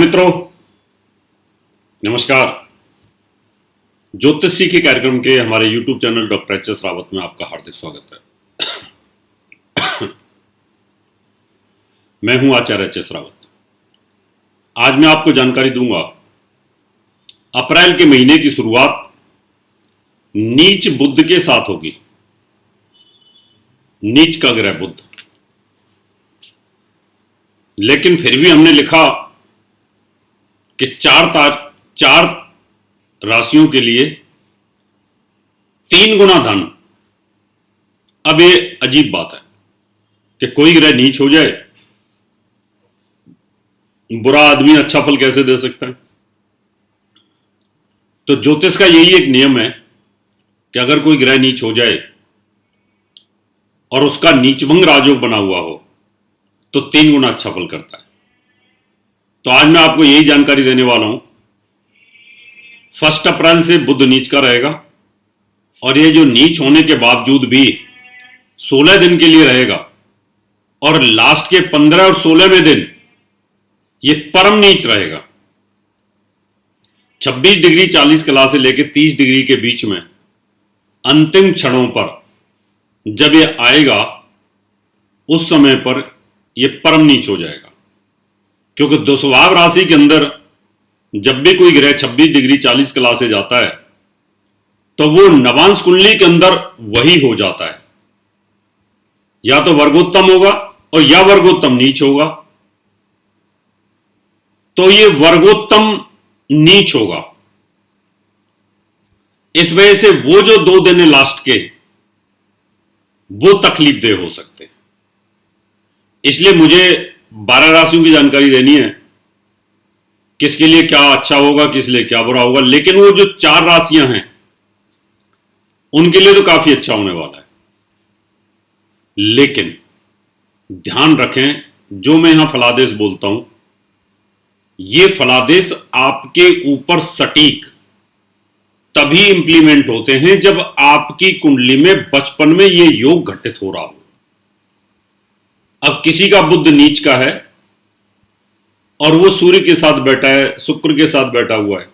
मित्रों, नमस्कार। ज्योतिषी के कार्यक्रम के हमारे YouTube channel doctor H S Rawat में आपका हार्दिक स्वागत है। मैं हूं आचार्य एच एस रावत। आज मैं आपको जानकारी दूंगा अप्रैल के महीने की शुरुआत नीच बुध के साथ होगी। नीच का ग्रह बुध, लेकिन फिर भी हमने लिखा कि चार राशियों के लिए 3 गुना धन। अब ये अजीब बात है कि कोई ग्रह नीच हो जाए, बुरा आदमी अच्छा फल कैसे दे सकता है। तो ज्योतिष का यही एक नियम है कि अगर कोई ग्रह नीच हो जाए और उसका नीचभंग राजयोग बना हुआ हो तो 3 गुना अच्छा फल करता है। तो आज मैं आपको यही जानकारी देने वाला हूं। 1 अप्रैल से बुध नीच का रहेगा और ये जो नीच होने के बावजूद भी 16 दिन के लिए रहेगा और लास्ट के 15 और 16वें दिन ये परम नीच रहेगा। 26 डिग्री 40 कला से लेकर 30 डिग्री के बीच में अंतिम क्षणों पर जब ये आएगा उस समय पर ये परम नीच हो जाएगा, क्योंकि दुस्वाव राशि के अंदर जब भी कोई ग्रह 26 डिग्री 40 कला से जाता है तो वो नवांश कुंडली के अंदर वही हो जाता है, या तो वर्गोत्तम होगा और या वर्गोत्तम नीच होगा। तो ये वर्गोत्तम नीच होगा। इस वजह से वो जो 2 दिन है लास्ट के, वो तकलीफ दे हो सकते हैं। इसलिए मुझे 12 राशियों की जानकारी देनी है, किसके लिए क्या अच्छा होगा, किस लिए क्या बुरा होगा। लेकिन वो जो 4 राशियां हैं उनके लिए तो काफी अच्छा होने वाला है। लेकिन ध्यान रखें, जो मैं यहां फलादेश बोलता हूं, ये फलादेश आपके ऊपर सटीक तभी इंप्लीमेंट होते हैं जब आपकी कुंडली में बचपन में ये योग घटित हो रहा हो। अब किसी का बुध नीच का है और वो सूर्य के साथ बैठा है, शुक्र के साथ बैठा हुआ है,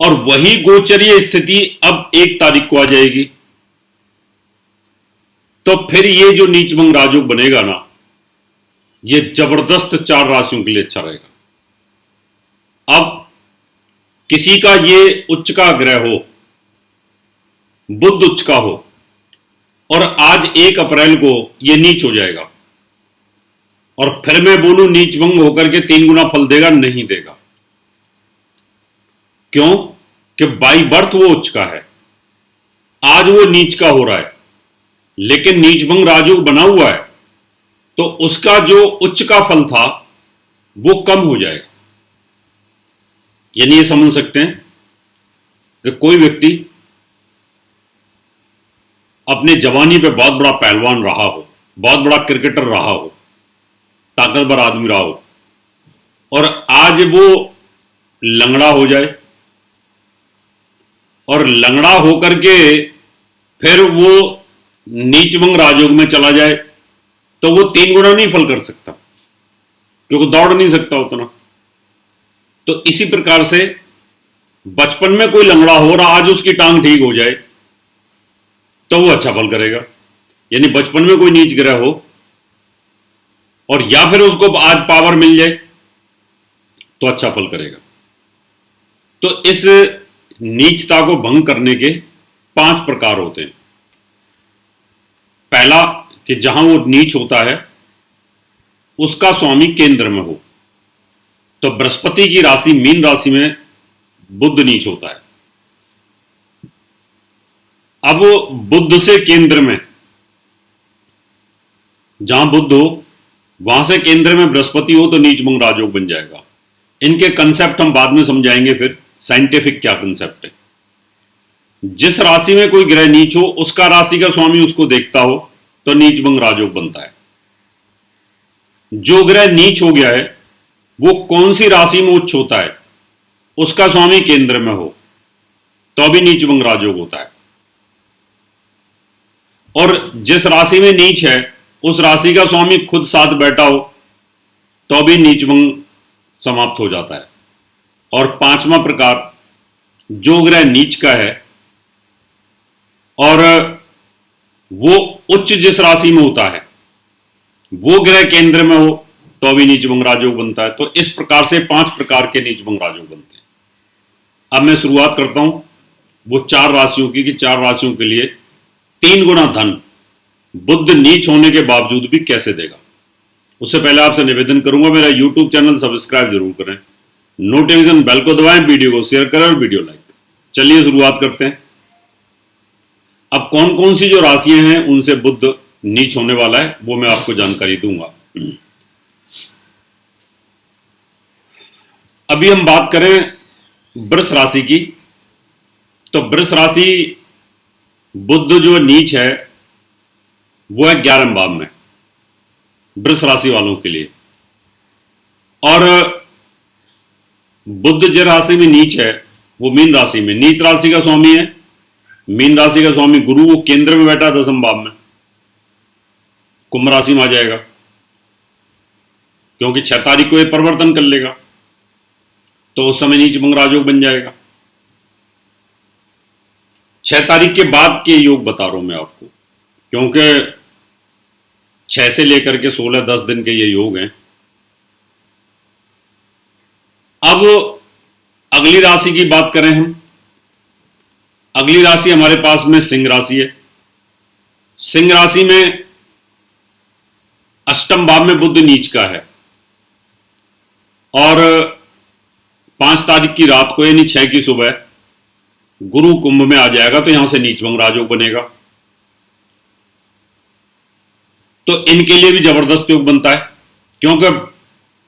और वही गोचरीय स्थिति अब 1 तारीख को आ जाएगी, तो फिर ये जो नीचभंग राजयोग बनेगा ना, ये जबरदस्त 4 राशियों के लिए अच्छा रहेगा। अब किसी का ये उच्च का ग्रह हो, बुध उच्च का हो, और आज 1 अप्रैल को ये नीच हो जाएगा, और फिर मैं बोलूं नीचभंग होकर के 3 गुना फल देगा, नहीं देगा। क्यों? कि बाई बर्थ वो उच्च का है, आज वो नीच का हो रहा है, लेकिन नीचभंग राजयोग बना हुआ है तो उसका जो उच्च का फल था वो कम हो जाएगा। यानी ये समझ सकते हैं कि कोई व्यक्ति अपने जवानी पे बहुत बड़ा पहलवान रहा हो, बहुत बड़ा क्रिकेटर रहा हो, ताकतवर आदमी रहा हो, और आज वो लंगड़ा हो जाए, और लंगड़ा होकर के फिर वो नीचभंग राजयोग में चला जाए, तो वो 3 गुना नहीं फल कर सकता, क्योंकि दौड़ नहीं सकता उतना। तो इसी प्रकार से बचपन में कोई लंगड़ा हो रहा, आज उसकी टांग ठीक हो जाए तो वो अच्छा फल करेगा। यानी बचपन में कोई नीच ग्रह हो और या फिर उसको आज पावर मिल जाए तो अच्छा फल करेगा। तो इस नीचता को भंग करने के 5 प्रकार होते हैं। पहला, कि जहां वो नीच होता है उसका स्वामी केंद्र में हो। तो बृहस्पति की राशि मीन राशि में बुध नीच होता है। अब बुध से केंद्र में, जहां बुध हो वहां से केंद्र में बृहस्पति हो तो नीचभंग राजयोग बन जाएगा। इनके कंसेप्ट हम बाद में समझाएंगे, फिर साइंटिफिक क्या कंसेप्ट है। जिस राशि में कोई ग्रह नीच हो, उसका राशि का स्वामी उसको देखता हो तो नीचभंग राजयोग बनता है। जो ग्रह नीच हो गया है वो कौन सी राशि में उच्च होता है, उसका स्वामी केंद्र में हो तो भी नीचभंग राजयोग होता है। और जिस राशि में नीच है उस राशि का स्वामी खुद साथ बैठा हो तो भी नीचभंग समाप्त हो जाता है। और पांचवा प्रकार जो ग्रह नीच का है और वो उच्च जिस राशि में होता है वो ग्रह केंद्र में हो तो भी नीच भंग राजयोग बनता है। तो इस प्रकार से 5 प्रकार के नीच भंग राजयोग बनते हैं। अब मैं शुरुआत करता हूं वो 4 राशियों की कि 4 राशियों के लिए 3 गुना धन बुध नीच होने के बावजूद भी कैसे देगा। उससे पहले आपसे निवेदन करूंगा मेरा यूट्यूब चैनल सब्सक्राइब जरूर करें, नोटिफिकेशन बेल को दबाएं, वीडियो को शेयर करें और वीडियो लाइक। चलिए शुरुआत करते हैं। अब कौन कौन सी जो राशियां हैं उनसे बुध नीच होने वाला है वो मैं आपको जानकारी दूंगा। अभी हम बात करें वृष राशि की, तो वृष राशि बुध जो नीच है वो है 11वें भाव में वृष राशि वालों के लिए। और बुध जिस राशि में नीच है वो मीन राशि में, नीच राशि का स्वामी है, मीन राशि का स्वामी गुरु, वो केंद्र में बैठा 10वें भाव में, कुंभ राशि में आ जाएगा क्योंकि 6 तारीख को ये परिवर्तन कर लेगा तो उस समय नीच भंग राजयोग बन जाएगा। 6 तारीख के बाद के योग बता रहा हूं मैं आपको क्योंकि 6 से लेकर के 16 10 दिन के ये योग हैं। अब अगली राशि की बात करें हम, अगली राशि हमारे पास में सिंह राशि है। सिंह राशि में 8वें भाव में बुध नीच का है और 5 तारीख की रात को यानी 6 की सुबह गुरु कुंभ में आ जाएगा तो यहां से नीच भंग राजयोग बनेगा। तो इनके लिए भी जबरदस्त योग बनता है क्योंकि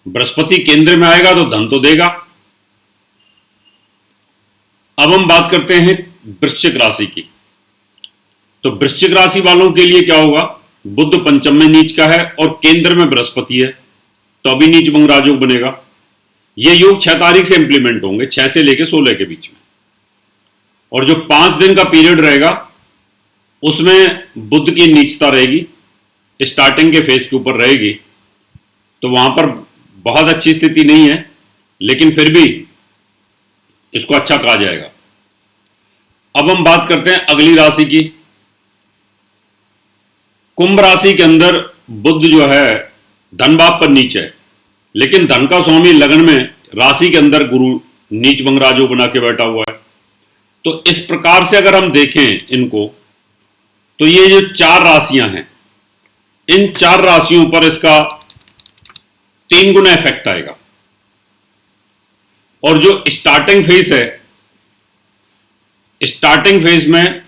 बृहस्पति केंद्र में आएगा तो धन तो देगा। अब हम बात करते हैं वृश्चिक राशि की, तो वृश्चिक राशि वालों के लिए क्या होगा, बुध पंचम में नीच का है और केंद्र में बृहस्पति है तो अभी नीच भंग राजयोग बनेगा। ये योग 6 तारीख से इंप्लीमेंट होंगे, 6 से लेकर 16 के बीच में। और जो 5 दिन का पीरियड रहेगा उसमें बुध की नीचता रहेगी, स्टार्टिंग के फेज के ऊपर रहेगी, तो वहां पर बहुत अच्छी स्थिति नहीं है लेकिन फिर भी इसको अच्छा कहा जाएगा। अब हम बात करते हैं अगली राशि की। कुंभ राशि के अंदर बुध जो है धन भाव पर नीच है लेकिन धन का स्वामी लगन में राशि के अंदर गुरु नीच भंग राजयोग बना के बैठा हुआ है। तो इस प्रकार से अगर हम देखें इनको तो ये जो 4 राशियां हैं इन 4 राशियों पर इसका 3 गुना इफेक्ट आएगा। और जो स्टार्टिंग फेज है, स्टार्टिंग फेज में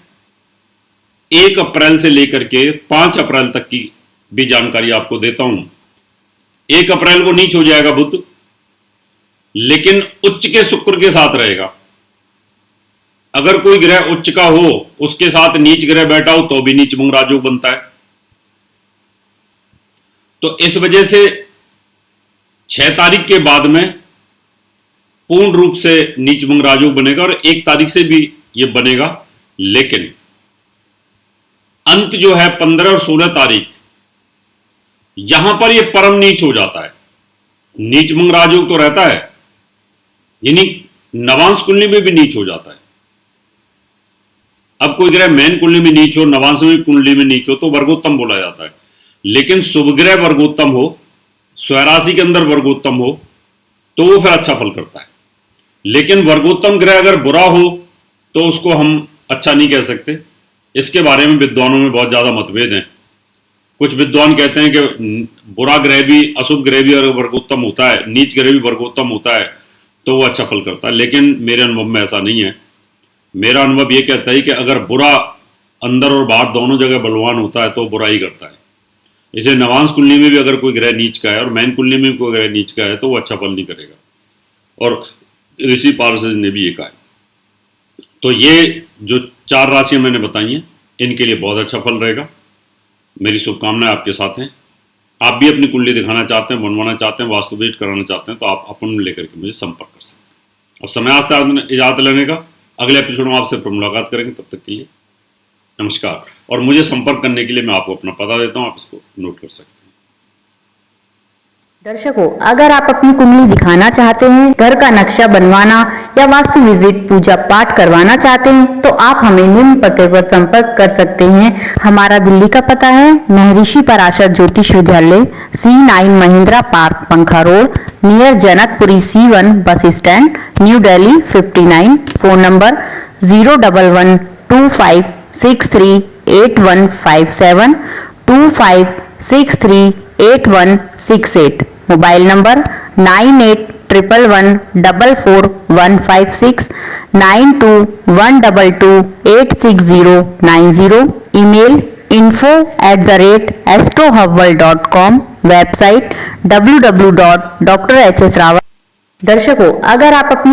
1 अप्रैल से लेकर के 5 अप्रैल तक की भी जानकारी आपको देता हूं। 1 अप्रैल को नीच हो जाएगा बुध लेकिन उच्च के शुक्र के साथ रहेगा। अगर कोई ग्रह उच्च का हो उसके साथ नीच ग्रह बैठा हो तो भी नीच भंग राजयोग बनता है। तो इस वजह से 6 तारीख के बाद में पूर्ण रूप से नीच भंग राजयोग बनेगा और 1 तारीख से भी यह बनेगा। लेकिन अंत जो है 15 और 16 तारीख यहां पर यह परम नीच हो जाता है। नीच भंग राजयोग तो रहता है यानी नवांश कुंडली में भी नीच हो जाता है। अब कोई ग्रह मैन कुंडली में नीच हो, नवांश में कुंडली में नीच हो तो वर्गोत्तम बोला जाता है। लेकिन शुभ ग्रह वर्गोत्तम हो, स्वराशि के अंदर वर्गोत्तम हो तो वो फिर अच्छा फल करता है। लेकिन वर्गोत्तम ग्रह अगर बुरा हो तो उसको हम अच्छा नहीं कह सकते। इसके बारे में विद्वानों में बहुत ज्यादा मतभेद हैं। कुछ विद्वान कहते हैं कि बुरा ग्रह भी, अशुभ ग्रह भी अगर वर्गोत्तम होता है, नीच ग्रह भी वर्गोत्तम होता है तो वो अच्छा फल करता है। लेकिन मेरे अनुभव में ऐसा नहीं है। मेरा अनुभव ये कहता है कि अगर बुरा अंदर और बाहर दोनों जगह बलवान होता है तो बुरा ही करता है। इसे नवांश कुंडली में भी अगर कोई ग्रह नीच का है और मैन कुंडली में भी कोई ग्रह नीच का है तो वो अच्छा फल नहीं करेगा। और ऋषि पारसेज ने भी ये कहा है। तो ये जो 4 राशियां मैंने बताई हैं इनके लिए बहुत अच्छा फल रहेगा। मेरी शुभकामनाएं आपके साथ हैं। आप भी अपनी कुंडली दिखाना चाहते हैं, बनवाना चाहते हैं, वास्तु विजिट कराना चाहते हैं तो आप अपॉइंटमेंट लेकर के मुझे संपर्क कर सकते हैं। अब समय आज से इजाजत लेने का, अगले एपिसोड में आपसे फिर मुलाकात करेंगे। तब तक के लिए नमस्कार। और मुझे संपर्क करने के लिए मैं आपको अपना पता देता हूं, आप इसको नोट कर सकते हैं। दर्शकों, अगर आप अपनी कुंडली दिखाना चाहते हैं, घर का नक्शा बनवाना या वास्तु विजिट पूजा पाठ करवाना चाहते हैं तो आप हमें निम्न पते पर संपर्क कर सकते हैं। हमारा दिल्ली का पता है महर्षि पराशर ज्योतिष विद्यालय, C9 महिंद्रा पार्क, पंखा road, near Janakpuri C1 bus stand, new Delhi 59। Phone number 01125638157 25638168। Mobile number 9811144156 9212286090। Email info@astrohubworld.com। Website www.drhsrawat। दर्शकों, अगर आप अपनी